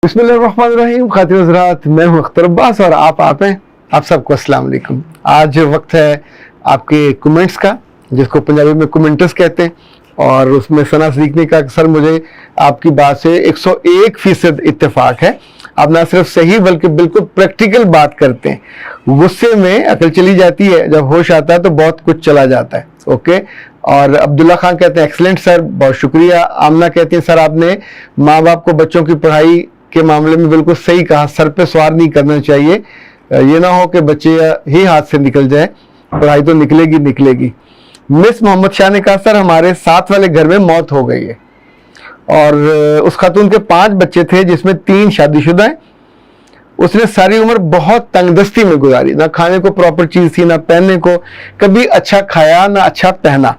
बिस्मिल्लाहिर्रहमानिर्रहीम। खातिन हज़रात, मैं हूँ अख्तर अब्बास और आप हैं। आप सबको अस्सलाम वालेकुम। आज वक्त है आपके कमेंट्स का, जिसको पंजाबी में कमेंटर्स कहते हैं, और उसमें सना सीखने का अक्सर मुझे आपकी बात से 101% इत्तेफाक है। आप ना सिर्फ सही बल्कि बिल्कुल प्रैक्टिकल बात करते हैं। गुस्से में अकल चली जाती है, जब होश आता है तो बहुत कुछ चला जाता है। ओके। और अब्दुल्ला खान कहते हैं एक्सलेंट सर, बहुत शुक्रिया। आमना कहती है सर आपने माँ बाप को बच्चों की पढ़ाई के मामले में बिल्कुल सही कहा, सर पे सवार नहीं करना चाहिए। ये ना हो कि बच्चे ही हाथ से निकल जाए, पढ़ाई तो निकलेगी। मिस मोहम्मद शाह ने कहा सर हमारे साथ वाले घर में मौत हो गई है और उस खातून के 5 बच्चे थे जिसमें 3 शादीशुदा हैं। उसने सारी उम्र बहुत तंगदस्ती में गुजारी, ना खाने को प्रॉपर चीज थी, ना पहनने को, कभी अच्छा खाया ना अच्छा पहना।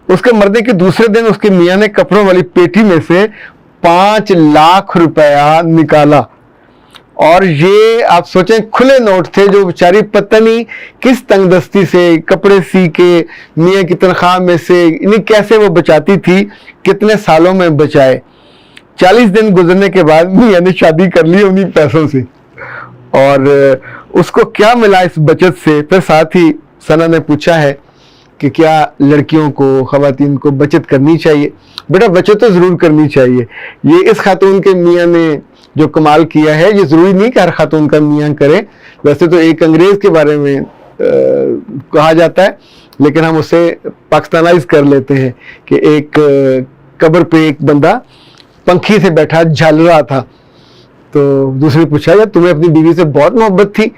उसके मरने के दूसरे दिन उसके मियाँ ने कपड़ों वाली पेटी में से 5 लाख रुपया निकाला, और ये आप सोचें खुले नोट थे, जो बेचारी पता नहीं किस तंगदस्ती से कपड़े सी के मियाँ की तनख्वाह में से इन्हें कैसे वो बचाती थी, कितने सालों में बचाए। 40 दिन गुजरने के बाद मियाँ ने शादी कर ली उन्हीं पैसों से, और उसको क्या मिला इस बचत से। फिर साथ ही सना ने पूछा है कि क्या लड़कियों को, खवातीन को बचत करनी चाहिए। बेटा बचत तो जरूर करनी चाहिए। ये इस खातून के मियाँ ने जो कमाल किया है, ये जरूरी नहीं कि हर खातून का मियाँ करे। वैसे तो एक अंग्रेज के बारे में कहा जाता है, लेकिन हम उसे पाकिस्तानाइज कर लेते हैं कि एक कब्र पे एक बंदा पंखी से बैठा झल रहा था, तो दूसरे पूछा यार तुम्हें अपनी बीवी से बहुत मोहब्बत थी,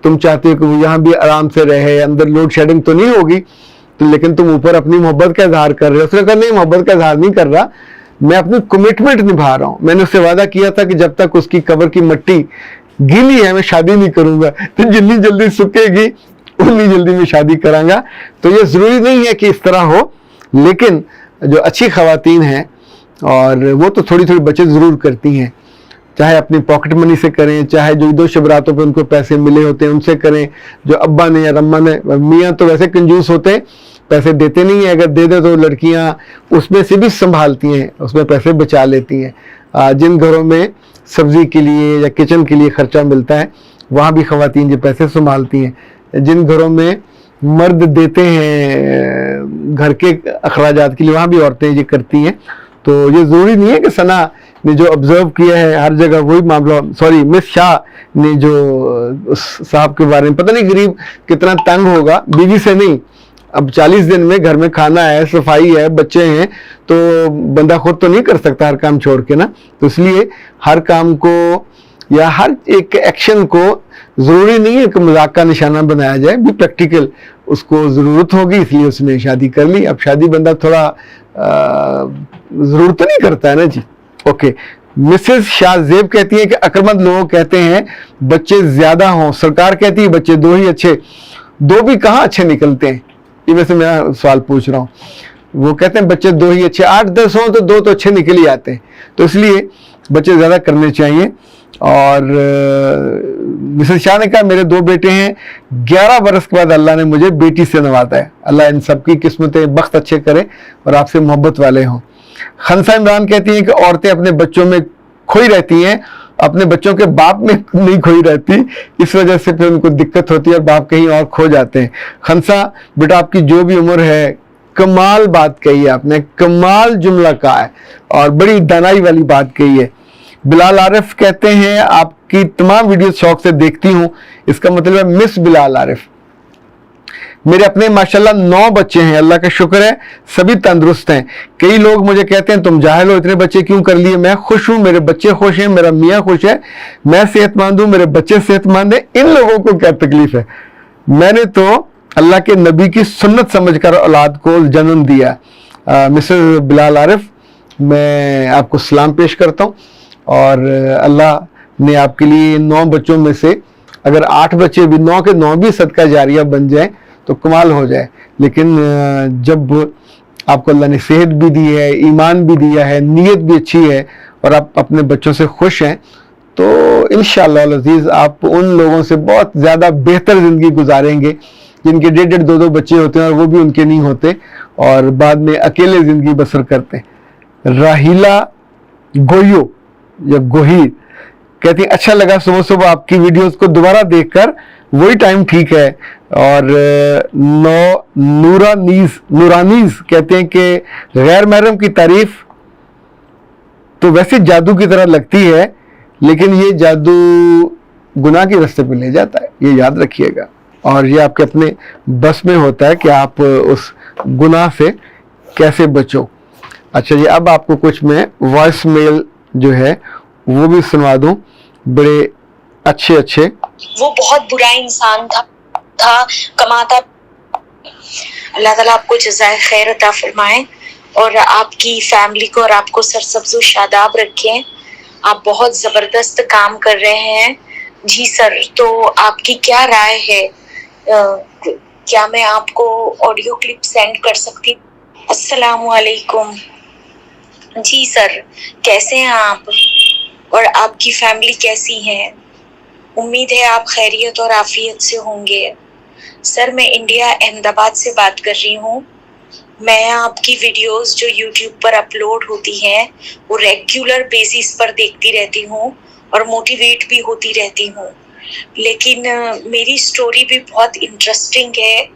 तुम चाहते हो कि वो यहाँ भी आराम से रहे, अंदर लोड शेडिंग तो नहीं होगी, तो लेकिन तुम ऊपर अपनी मोहब्बत का इजहार कर रहे हो। उसने कहा नहीं, मोहब्बत का इजहार नहीं कर रहा, मैं अपनी कमिटमेंट निभा रहा हूँ। मैंने उससे वादा किया था कि जब तक उसकी कब्र की मिट्टी गीली है मैं शादी नहीं करूंगा, तो जितनी जल्दी सूखेगी उतनी जल्दी मैं शादी करांगा। तो ये जरूरी नहीं है कि इस तरह हो, लेकिन जो अच्छी खवातीन हैं और वो तो थोड़ी थोड़ी बचत जरूर करती हैं, चाहे अपनी पॉकेट मनी से करें, चाहे जो 2 शबरातों पे उनको पैसे मिले होते हैं उनसे करें, जो अब्बा ने या रम्मा ने। मियाँ तो वैसे कंजूस होते हैं, पैसे देते नहीं है, अगर दे दे तो लड़कियां उसमें से भी संभालती हैं, उसमें पैसे बचा लेती हैं। जिन घरों में सब्जी के लिए या किचन के लिए खर्चा मिलता है वहाँ भी खवातीन ये पैसे संभालती हैं। जिन घरों में मर्द देते हैं घर के अखराजात के लिए, वहाँ भी औरतें ये करती हैं। तो ये ज़रूरी नहीं है कि सना ने जो ऑब्जर्व किया है हर जगह वही मामला। सॉरी, मिस शाह ने जो उस साहब के बारे में, पता नहीं गरीब कितना तंग होगा, बीवी से नहीं, अब 40 दिन में घर में खाना है, सफाई है, बच्चे हैं, तो बंदा खुद तो नहीं कर सकता हर काम छोड़ के ना। तो इसलिए हर काम को या हर एक एक्शन को ज़रूरी नहीं है कि मजाक का निशाना बनाया जाए, भी प्रैक्टिकल उसको ज़रूरत होगी इसलिए उसने शादी कर ली। अब शादी बंदा थोड़ा ज़रूरत नहीं करता है ना जी। ओके। मिसेस शाहजेब कहती है कि अक्लमंद लोग कहते हैं बच्चे ज़्यादा हों, सरकार कहती है बच्चे 2 ही अच्छे, 2 भी कहाँ अच्छे निकलते हैं। ये वैसे मैं सवाल पूछ रहा हूँ, वो कहते हैं बच्चे 2 ही अच्छे, 8-10 हों तो 2 तो अच्छे निकल ही आते हैं। तो इसलिए बच्चे ज़्यादा करने चाहिए। और मिसेस शाह ने कहा मेरे 2 बेटे हैं, 11 बरस के बाद अल्लाह ने मुझे बेटी से नवाजा है। अल्लाह इन सबकी किस्मतें बख्त अच्छे करे और आपसे मोहब्बत वाले हों। खनसा इमरान कहती हैं कि औरतें अपने बच्चों में खोई रहती हैं, अपने बच्चों के बाप में नहीं खोई रहती, इस वजह से फिर उनको दिक्कत होती है और बाप कहीं और खो जाते हैं। खनसा बेटा आपकी जो भी उम्र है, कमाल बात कही है आपने, कमाल जुमला कहा है और बड़ी दानाई वाली बात कही है। बिलाल आरिफ कहते हैं आपकी तमाम वीडियो शौक से देखती हूँ, इसका मतलब है मिस बिलाल आरिफ। मेरे अपने माशाल्लाह 9 बच्चे हैं, अल्लाह का शुक्र है सभी तंदुरुस्त हैं। कई लोग मुझे कहते हैं तुम जाहिल हो, इतने बच्चे क्यों कर लिए। मैं खुश हूँ, मेरे बच्चे खुश हैं, मेरा मियाँ खुश है, मैं सेहतमंद हूँ, मेरे बच्चे सेहतमंद हैं। इन लोगों को क्या तकलीफ है। मैंने तो अल्लाह के नबी की सुन्नत समझकर औलाद को जन्म दिया। मिसेस बिलाल आरिफ, मैं आपको सलाम पेश करता हूँ, और अल्लाह ने आपके लिए 9 बच्चों में से अगर 8 बच्चे भी, 9 के 9 भी सदका जारिया बन जाए तो कमाल हो जाए। लेकिन जब आपको अल्लाह ने सेहत भी दी है, ईमान भी दिया है, नीयत भी अच्छी है और आप अपने बच्चों से खुश हैं, तो इंशाअल्लाह अज़ीज़ आप उन लोगों से बहुत ज़्यादा बेहतर ज़िंदगी गुजारेंगे जिनके 1.5 2 बच्चे होते हैं और वो भी उनके नहीं होते और बाद में अकेले ज़िंदगी बसर करते हैं। राहिला गोयो या गोहीर कहती हैं अच्छा लगा सुबह सुबह आपकी वीडियोस को दोबारा देखकर, वही टाइम ठीक है। और नूरानीज कहते हैं कि गैर महरम की तारीफ तो वैसे जादू की तरह लगती है, लेकिन ये जादू गुनाह के रास्ते पे ले जाता है, ये याद रखिएगा। और ये आपके अपने बस में होता है कि आप उस गुनाह से कैसे बचो। अच्छा जी, अब आपको कुछ मैं वॉइस मेल जो है वो भी सुनवा दूं, बड़े अच्छे अच्छे। वो बहुत बुरा इंसान था कमाता। अल्लाह ताला आपको जज़ाए खैर अता फरमाए और आपकी फैमिली को और आपको सरसब्ज़ व शादाब रखें। आप बहुत ज़बरदस्त काम कर रहे हैं। जी सर, तो आपकी क्या राय है? क्या मैं आपको ऑडियो क्लिप सेंड कर सकती हूँ? अस्सलामु अलैकुम। जी सर, कैसे हैं आप और आपकी फैमिली कैसी है? उम्मीद है आप खैरियत और आफियत से होंगे। सर, मैं इंडिया अहमदाबाद से बात कर रही हूँ। मैं आपकी वीडियोस जो यूट्यूब पर अपलोड होती हैं वो रेगुलर बेसिस पर देखती रहती हूँ और मोटिवेट भी होती रहती हूँ, लेकिन मेरी स्टोरी भी बहुत इंटरेस्टिंग है।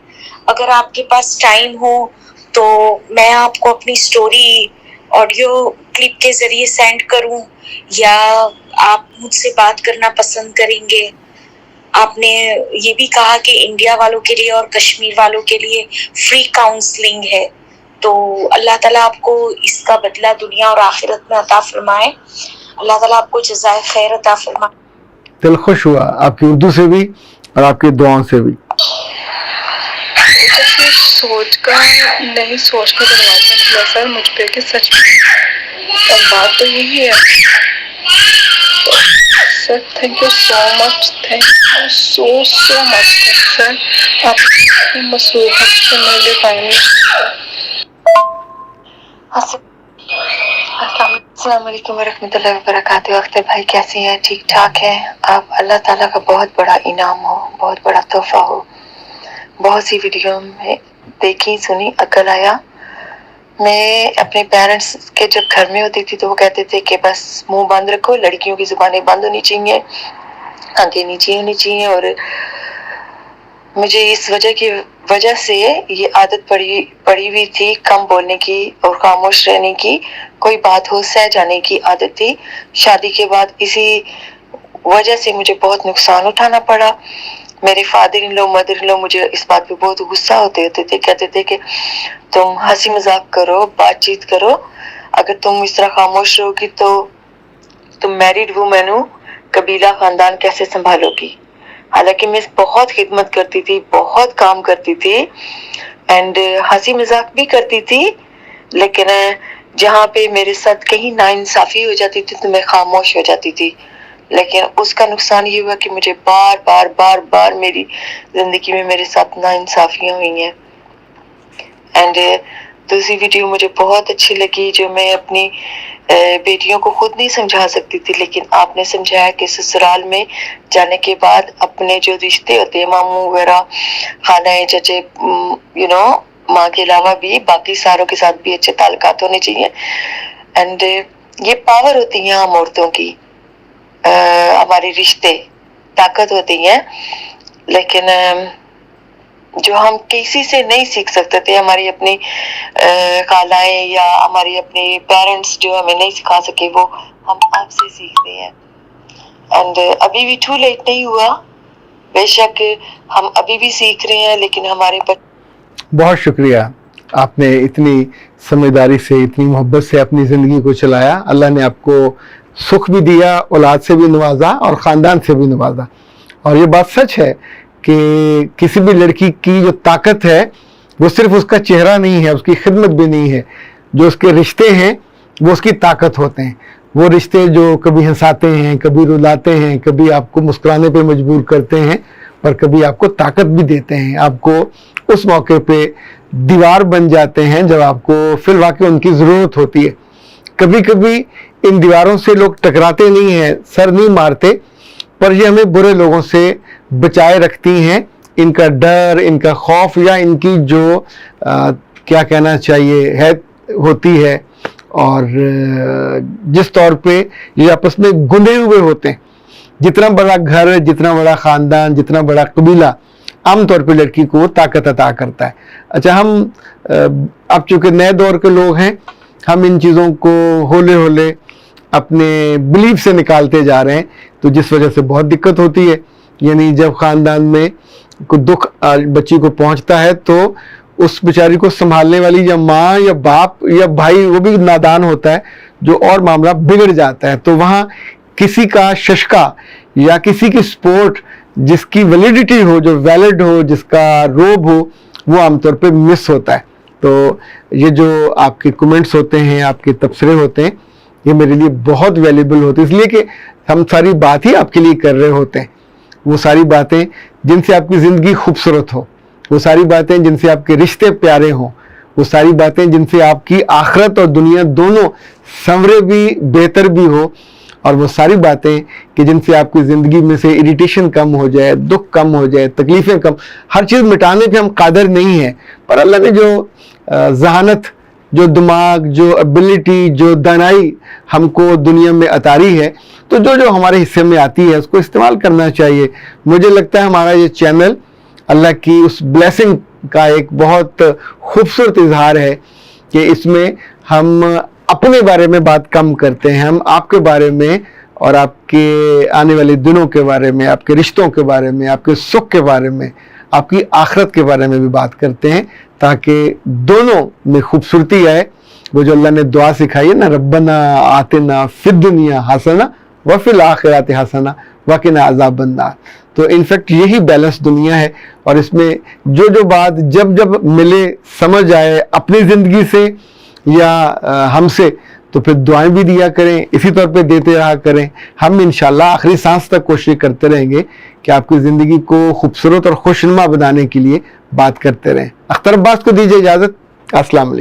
अगर आपके पास टाइम हो तो मैं आपको अपनी स्टोरी ऑडियो क्लिप के ज़रिए सेंड करूं या आप मुझसे बात करना पसंद करेंगे? आपने ये भी कहा कि इंडिया वालों के लिए और कश्मीर वालों के लिए फ्री काउंसलिंग है, तो अल्लाह ताला आपको इसका बदला दुनिया और आखिरत में अता फरमाए। अल्लाह ताला आपको जज़ाए खैर अता फरमाए। दिल खुश हुआ आपकी उर्दू से भी और आपकी दुआओं से भी। सोच कर दरवाजा खुला सर मुझ पे कि सच में बात तो यही है। Sir thank you so much, thank you so much sir. आप मसरूफ से मेरे टाइम। अस्सलाम वालेकुम वरहमतुल्लाहि वबरकातुहू। अख्तर भाई कैसे हैं? ठीक ठाक हैं आप? अल्लाह ताला का बहुत बड़ा इनाम हो, बहुत बड़ा तोहफा हो। बहुत सी वीडियो में देखी सुनी, अकल आया। मैं अपने पेरेंट्स के जब घर में होती थी तो वो कहते थे कि बस मुंह बंद रखो, लड़कियों की जुबानें बंद होनी चाहिए, आंखें नीचे होनी चाहिए। और मुझे इस वजह से ये आदत पड़ी हुई थी कम बोलने की और खामोश रहने की, कोई बात हो सह जाने की आदत थी। शादी के बाद इसी वजह से मुझे बहुत नुकसान उठाना पड़ा। मेरे father in low mother in लो मुझे इस बात पे बहुत गुस्सा होते थे, कहते थे कि तुम हंसी मजाक करो, बातचीत करो, अगर तुम इस तरह खामोश रहोगी तो तुम मैरिड वुमेन हो, कबीला खानदान कैसे संभालोगी। हालांकि मैं बहुत खिदमत करती थी, बहुत काम करती थी एंड हंसी मजाक भी करती थी, लेकिन जहाँ पे मेरे साथ कहीं नाइंसाफी हो जाती थी तो मैं खामोश हो जाती थी। लेकिन उसका नुकसान ये हुआ कि मुझे बार बार मेरी जिंदगी में मेरे साथ नाइंसाफियां हुई हैं। एंड दूसरी वीडियो मुझे बहुत अच्छी लगी जो मैं अपनी बेटियों को खुद नहीं समझा सकती थी, लेकिन आपने समझाया कि ससुराल में जाने के बाद अपने जो रिश्ते होते हैं मामू वगैरह, खालाएं, चचे, माँ के अलावा भी बाकी सारों के साथ भी अच्छे ताल्लुकात होने चाहिए। एंड ये पावर होती है हम औरतों की, हमारे रिश्ते ताकत होती हैं, लेकिन जो हम किसी से नहीं सीख सकते थे, हमारी अपनी खालाएं या हमारी अपने पेरेंट्स जो हमें नहीं सिखा सके, वो हम आपसे सीखते हैं। एंड अभी भी टू लेट नहीं हुआ, बेशक हम अभी भी सीख रहे हैं, लेकिन हमारे बहुत शुक्रिया, आपने इतनी समझदारी से, इतनी मोहब्बत से अपनी ज़िंदगी को चलाया। अल्लाह ने आपको सुख भी दिया, औलाद से भी नवाजा और ख़ानदान से भी नवाजा। और ये बात सच है कि किसी भी लड़की की जो ताकत है वो सिर्फ उसका चेहरा नहीं है, उसकी खिदमत भी नहीं है, जो उसके रिश्ते हैं वो उसकी ताकत होते हैं। वो रिश्ते जो कभी हंसाते हैं, कभी रुलाते हैं, कभी आपको मुस्कुराने पे मजबूर करते हैं, पर कभी आपको ताकत भी देते हैं, आपको उस मौके पे दीवार बन जाते हैं जब आपको फिर वाकई उनकी ज़रूरत होती है। कभी कभी इन दीवारों से लोग टकराते नहीं हैं, सर नहीं मारते, पर ये हमें बुरे लोगों से बचाए रखती हैं। इनका डर, इनका खौफ या इनकी जो क्या कहना चाहिए है होती है, और जिस तौर पे ये आपस में गुंदे हुए होते हैं, जितना बड़ा घर, जितना बड़ा ख़ानदान, जितना बड़ा कबीला आम तौर पे लड़की को वो ताकत अता करता है। अच्छा, हम अब चूँकि नए दौर के लोग हैं, हम इन चीज़ों को होले होले अपने बिलीफ से निकालते जा रहे हैं, तो जिस वजह से बहुत दिक्कत होती है। यानी जब ख़ानदान में कोई दुख बच्ची को पहुंचता है तो उस बेचारी को संभालने वाली या माँ या बाप या भाई वो भी नादान होता है, जो और मामला बिगड़ जाता है। तो वहाँ किसी का शशका या किसी की सपोर्ट जिसकी वैलिडिटी हो, जो वैलिड हो, जिसका रोब हो, वो आमतौर पे मिस होता है। तो ये जो आपके कमेंट्स होते हैं, आपके तबसरे होते हैं, ये मेरे लिए बहुत वैल्यूबल होते हैं, इसलिए कि हम सारी बात ही आपके लिए कर रहे होते हैं। वो सारी बातें जिनसे आपकी ज़िंदगी खूबसूरत हो, वो सारी बातें जिनसे आपके रिश्ते प्यारे हों, वो सारी बातें जिनसे आपकी आखिरत और दुनिया दोनों संवरे भी, बेहतर भी हो, और वो सारी बातें कि जिनसे आपकी ज़िंदगी में से इरिटेशन कम हो जाए, दुख कम हो जाए, तकलीफ़ें कम। हर चीज़ मिटाने पे हम कादर नहीं हैं, पर अल्लाह ने जो ज़हानत, जो दिमाग, जो एबिलिटी, जो दानाई हमको दुनिया में अतारी है, तो जो जो हमारे हिस्से में आती है उसको इस्तेमाल करना चाहिए। मुझे लगता है हमारा ये चैनल अल्लाह की उस ब्लेसिंग का एक बहुत खूबसूरत इजहार है कि इसमें हम अपने बारे में बात कम करते हैं, हम आपके बारे में और आपके आने वाले दिनों के बारे में, आपके रिश्तों के बारे में, आपके सुख के बारे में, आपकी आखिरत के बारे में भी बात करते हैं, ताकि दोनों में खूबसूरती आए। वो जो अल्लाह ने दुआ सिखाई है ना, रब्बना आतिना फिद दुनिया हसना व फिल आखिरात हसना वकिना अज़ाबन नार। तो इनफैक्ट यही बैलेंस दुनिया है, और इसमें जो जो बात जब जब मिले, समझ आए अपनी ज़िंदगी से या हमसे, तो फिर दुआएं भी दिया करें, इसी तौर पे देते रहा करें। हम इंशाल्लाह आखिरी सांस तक कोशिश करते रहेंगे कि आपकी ज़िंदगी को खूबसूरत और खुशनुमा बनाने के लिए बात करते रहें। अख्तर अब्बास को दीजिए इजाज़त। अस्सलाम वालेकुम।